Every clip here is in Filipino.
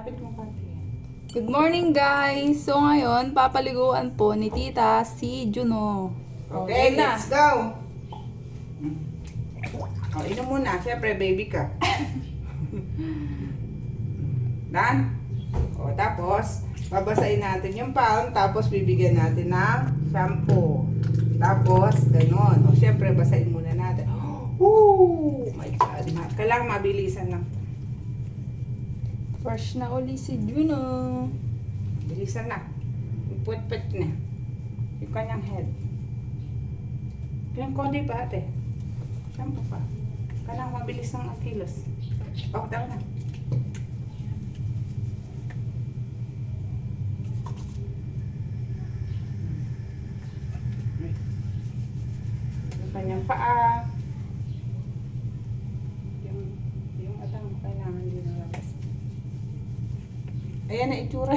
Kapit mo konti. Good morning guys! So ngayon, papaliguan po ni Tita si Juno. Okay, let's go! O, inom muna. Siyempre, baby ka. Dan? O, tapos, babasahin natin yung palm, tapos bibigyan natin ng shampoo. Tapos, ganon. O, siyempre, basahin muna natin. Oh my God. Kailangan mabilisan lang. Fresh na uli si Juno. Bilisan na. Put-put na. Yung kanyang head. Yung konti pa ate. Shampoo pa. Kailangan mabilis ng kilos. Oh, daw na. Yung kanyang paa. Yung atang kailangan din nalabas. Ayan na itsura.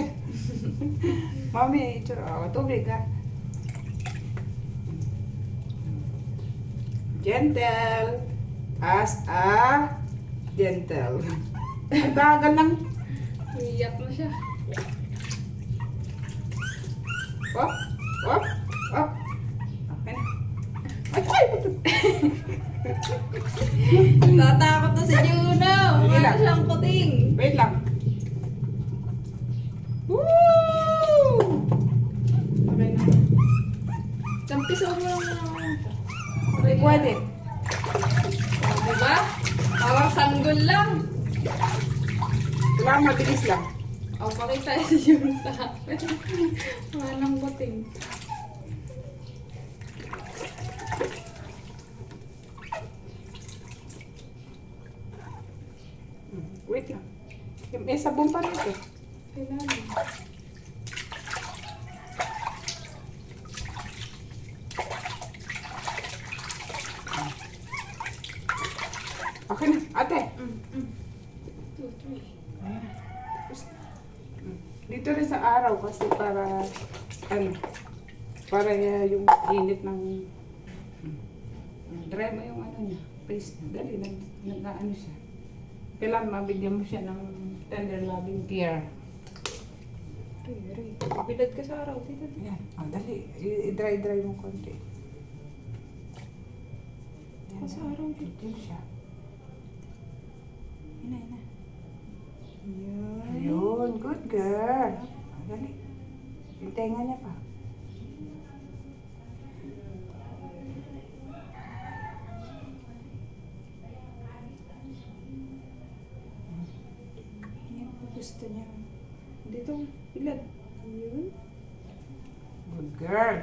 Mami, itsura. O, tubig ha. Gentle. As a gentle. Ang bagal lang. Iyak na siya. Oh, oh, oh. Okay na. Ay, ay! Natakot na si Juno! Sige Wala lang. siyang puting. Wait lang. Woo! Okay na. Champisaw mo lang naman. Okay, pwede. Diba? Parang sanggol lang. Kailangan mabilis lang. O, pakita si Juno sa akin. Walang puting. Wait lang. May sabon pa rito. Kailangan. Okay na, ate. 2, 3. Dito rin sa araw kasi para para yung init ng dry mo yung ano niya, face niya. Dali, ano siya. Kailangan mabigyan mo siya ng tender loving care. Bilad ka sa araw, dito. Yan, dali. I-dry mo konti. Yan, Sa araw, dito siya. Ina. Yun. Ayun, good girl. Dali. Yung tenga niya pa. Yan po gusto niya. Dito, bilad. Yun. Good girl.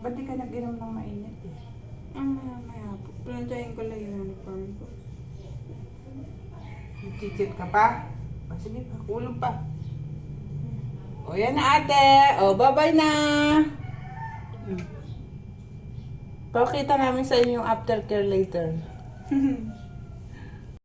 Ba't di ka nag-inom ng mainit eh? Maya po. Planchayin ko lang yung uniform ko. Chichit ka pa? O sige, kulong pa. O yan na ate. O bye-bye na. Pakita namin sa inyo yung aftercare later.